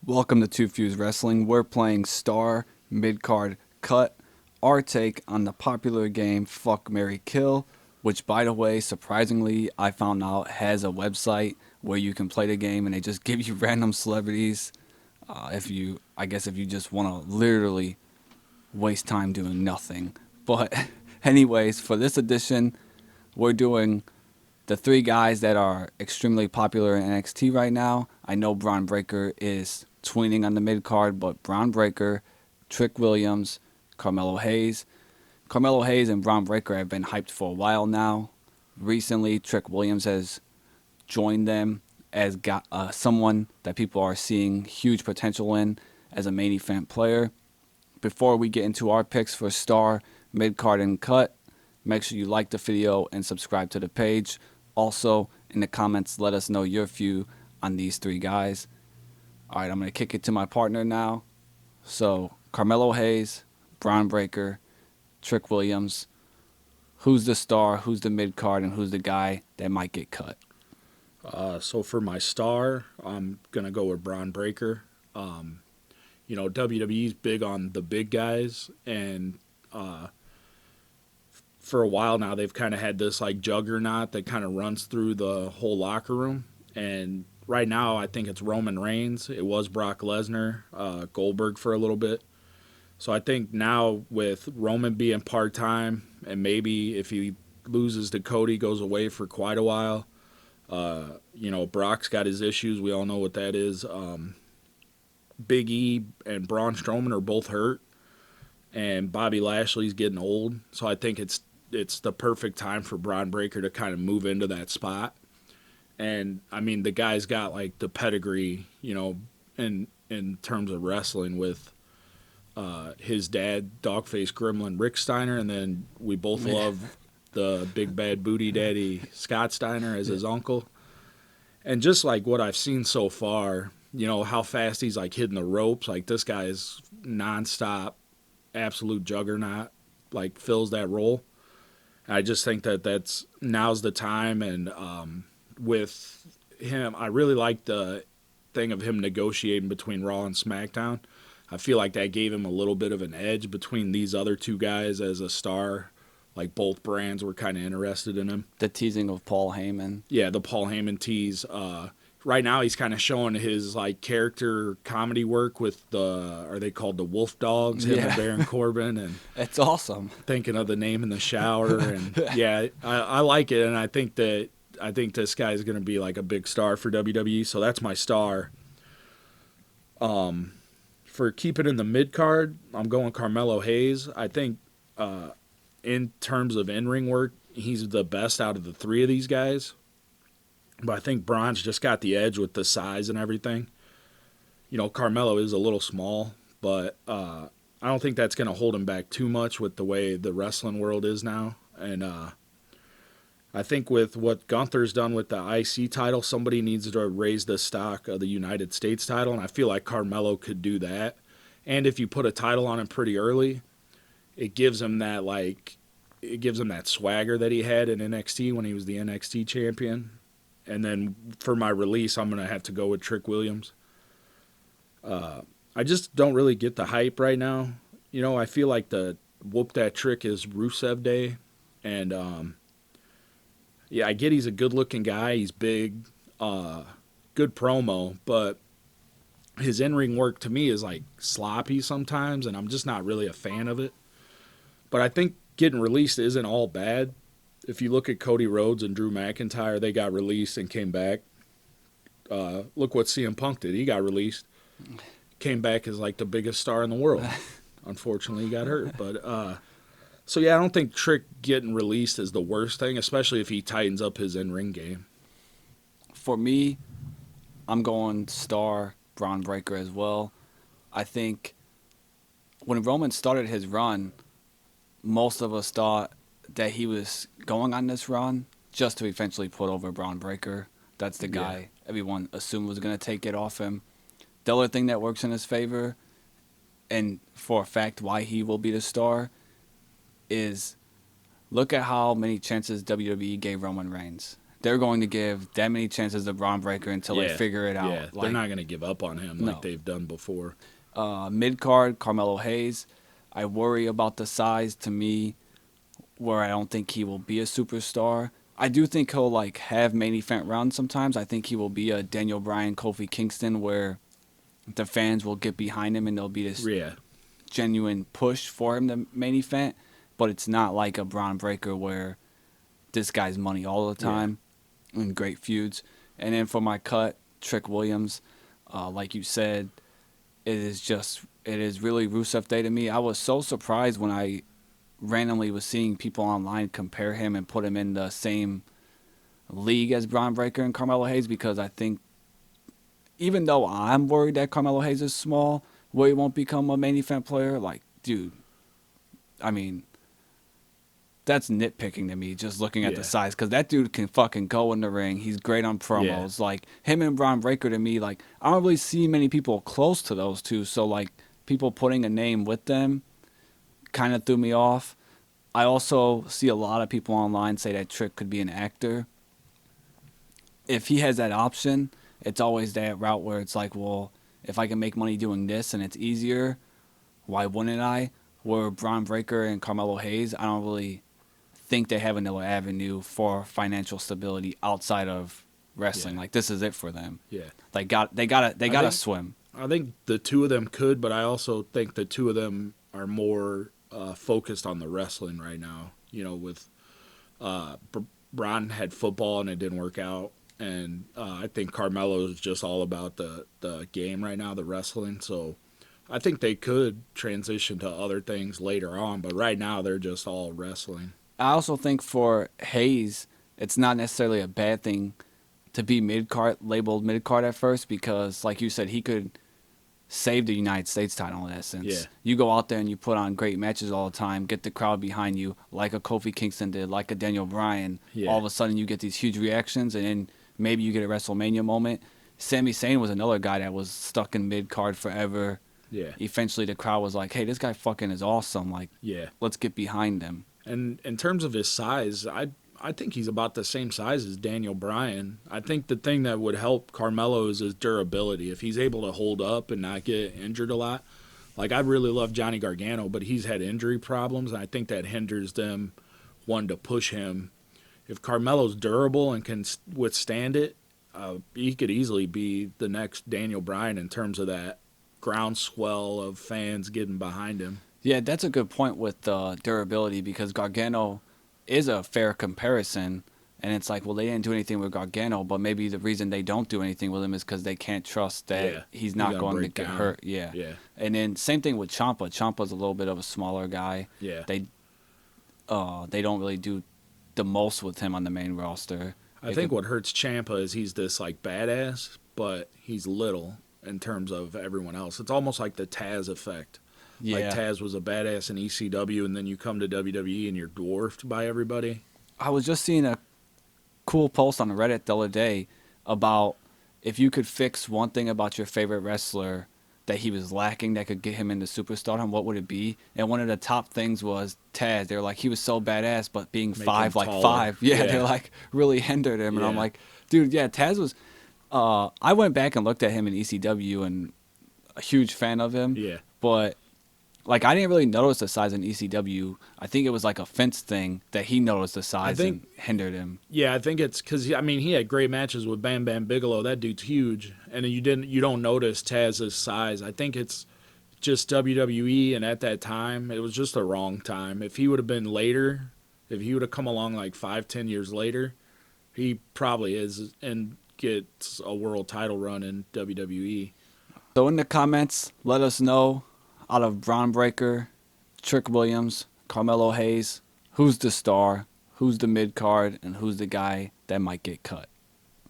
Welcome to Two Fuse Wrestling. We're playing Star Midcard Cut, our take on the popular game Fuck, Marry, Kill, which, by the way, surprisingly, I found out has a website where you can play the game and they just give you random celebrities. If you just want to literally waste time doing nothing. But, anyways, for this edition, we're doing the three guys that are extremely popular in NXT right now. I know Bron Breakker is tweening on the mid card, but Bron Breakker, Trick Williams, Carmelo Hayes. Carmelo Hayes and Bron Breakker have been hyped for a while now. Recently, Trick Williams has joined them as someone that people are seeing huge potential in as a main event player. Before we get into our picks for Star, Mid Card, and Cut, make sure you like the video and subscribe to the page. Also, in the comments, let us know your view on these three guys. All right, I'm going to kick it to my partner now. So, Carmelo Hayes, Bron Breakker, Trick Williams. Who's the star, who's the mid-card, and who's the guy that might get cut? So for my star, I'm going to go with Bron Breakker. WWE's big on the big guys, and for a while now they've kind of had this like juggernaut that kind of runs through the whole locker room. And right now I think it's Roman Reigns. It was Brock Lesnar, Goldberg for a little bit. So I think now with Roman being part-time and maybe if he loses to Cody, goes away for quite a while. Brock's got his issues. We all know what that is. Big E and Braun Strowman are both hurt, and Bobby Lashley's getting old. So I think it's the perfect time for Bron Breakker to kind of move into that spot. And I mean, the guy's got like the pedigree, in terms of wrestling with his dad, Dogface Gremlin Rick Steiner, and then we both love the big bad booty daddy Scott Steiner as his uncle. And just like what I've seen so far, how fast he's like hitting the ropes. Like this guy is nonstop, absolute juggernaut, like fills that role. And I just think that's now's the time. And with him, I really like the thing of him negotiating between Raw and SmackDown. I feel like that gave him a little bit of an edge between these other two guys as a star. Like both brands were kind of interested in him. The teasing of Paul Heyman. Yeah, the Paul Heyman tease. Right now he's kind of showing his like character comedy work with are they called the Wolf Dogs? Him and Baron Corbin, and it's awesome. Thinking of the name in the shower, and yeah, I like it, and I think this guy is going to be like a big star for WWE. So that's my star. For keeping in the mid card, I'm going Carmelo Hayes. I think in terms of in-ring work, he's the best out of the three of these guys. But I think Bron's just got the edge with the size and everything. Carmelo is a little small, but I don't think that's going to hold him back too much with the way the wrestling world is now. And I think with what Gunther's done with the IC title, somebody needs to raise the stock of the United States title, and I feel like Carmelo could do that. And if you put a title on him pretty early, it gives him that swagger that he had in NXT when he was the NXT champion. And then for my release, I'm going to have to go with Trick Williams. I just don't really get the hype right now. I feel like the Whoop That Trick is Rusev Day. And, I get he's a good-looking guy. He's big, good promo. But his in-ring work to me is, like, sloppy sometimes, and I'm just not really a fan of it. But I think getting released isn't all bad. If you look at Cody Rhodes and Drew McIntyre, they got released and came back. Look what CM Punk did. He got released, came back as like the biggest star in the world. Unfortunately, he got hurt. But I don't think Trick getting released is the worst thing, especially if he tightens up his in-ring game. For me, I'm going star Bron Breakker as well. I think when Roman started his run, most of us thought that he was going on this run just to eventually put over Bron Breakker. That's the guy everyone assumed was going to take it off him. The other thing that works in his favor, and for a fact why he will be the star, is look at how many chances WWE gave Roman Reigns. they're going to give that many chances to Bron Breakker until they figure it out. Yeah, they're not going to give up on him like they've done before. Mid-card, Carmelo Hayes. I worry about the size to me where I don't think he will be a superstar. I do think he'll like have main event runs sometimes. I think he will be a Daniel Bryan, Kofi Kingston where the fans will get behind him and there'll be this genuine push for him to main event. But it's not like a Bron Breakker where this guy's money all the time and great feuds. And then for my cut, Trick Williams, like you said, it is really Rusev Day to me. I was so surprised when I randomly was seeing people online compare him and put him in the same league as Bron Breakker and Carmelo Hayes, because I think even though I'm worried that Carmelo Hayes is small, where he won't become a main event player, like, dude, I mean, that's nitpicking to me just looking at the size, because that dude can fucking go in the ring. He's great on promos. Like, him and Bron Breakker to me, like, I don't really see many people close to those two, so, like, people putting a name with them kind of threw me off. I also see a lot of people online say that Trick could be an actor. If he has that option, it's always that route where it's like, well, if I can make money doing this and it's easier, why wouldn't I? Where Bron Breakker and Carmelo Hayes, I don't really think they have another avenue for financial stability outside of wrestling. Like, this is it for them. Yeah. They gotta swim. I think the two of them could, but I also think the two of them are more focused on the wrestling right now. You know, with Bron had football and it didn't work out, and I think Carmelo is just all about the game right now, the wrestling. So I think they could transition to other things later on, but right now they're just all wrestling. I also think for Hayes, it's not necessarily a bad thing to be mid-card, labeled mid-card at first, because, like you said, he could save the United States title in essence. Yeah. You go out there and you put on great matches all the time, get the crowd behind you, like a Kofi Kingston did, like a Daniel Bryan. Yeah. All of a sudden you get these huge reactions, and then maybe you get a WrestleMania moment. Sami Zayn was another guy that was stuck in mid-card forever. Yeah. Eventually the crowd was like, hey, this guy fucking is awesome. Like, let's get behind him. And in terms of his size, I think he's about the same size as Daniel Bryan. I think the thing that would help Carmelo is his durability. If he's able to hold up and not get injured a lot. Like, I really love Johnny Gargano, but he's had injury problems, and I think that hinders them wanting to push him. If Carmelo's durable and can withstand it, he could easily be the next Daniel Bryan in terms of that groundswell of fans getting behind him. Yeah, that's a good point with durability, because Gargano is a fair comparison, and it's like, well, they didn't do anything with Gargano, but maybe the reason they don't do anything with him is because they can't trust that he's not going to get hurt. Yeah. And then same thing with Ciampa. Ciampa's a little bit of a smaller guy. Yeah. They don't really do the most with him on the main roster. I think what hurts Ciampa is he's this like badass, but he's little in terms of everyone else. It's almost like the Taz effect. Yeah. Like Taz was a badass in ECW, and then you come to WWE and you're dwarfed by everybody. I was just seeing a cool post on Reddit the other day about if you could fix one thing about your favorite wrestler that he was lacking that could get him into superstardom, what would it be? And one of the top things was Taz. They were like, he was so badass, but being Make five, him like taller. 5. Yeah, they're like really hindered him. And I'm like, dude, yeah, Taz was... I went back and looked at him in ECW and a huge fan of him. Yeah. But... like, I didn't really notice the size in ECW. I think it was like a fence thing that he noticed the size and hindered him. Yeah, I think it's because, I mean, he had great matches with Bam Bam Bigelow. That dude's huge. And you don't notice Taz's size. I think it's just WWE, and at that time, it was just the wrong time. If he would have been later, if he would have come along like 5-10 years later, he probably is and gets a world title run in WWE. So in the comments, let us know, out of Bron Breakker, Trick Williams, Carmelo Hayes, who's the star, who's the mid-card, and who's the guy that might get cut.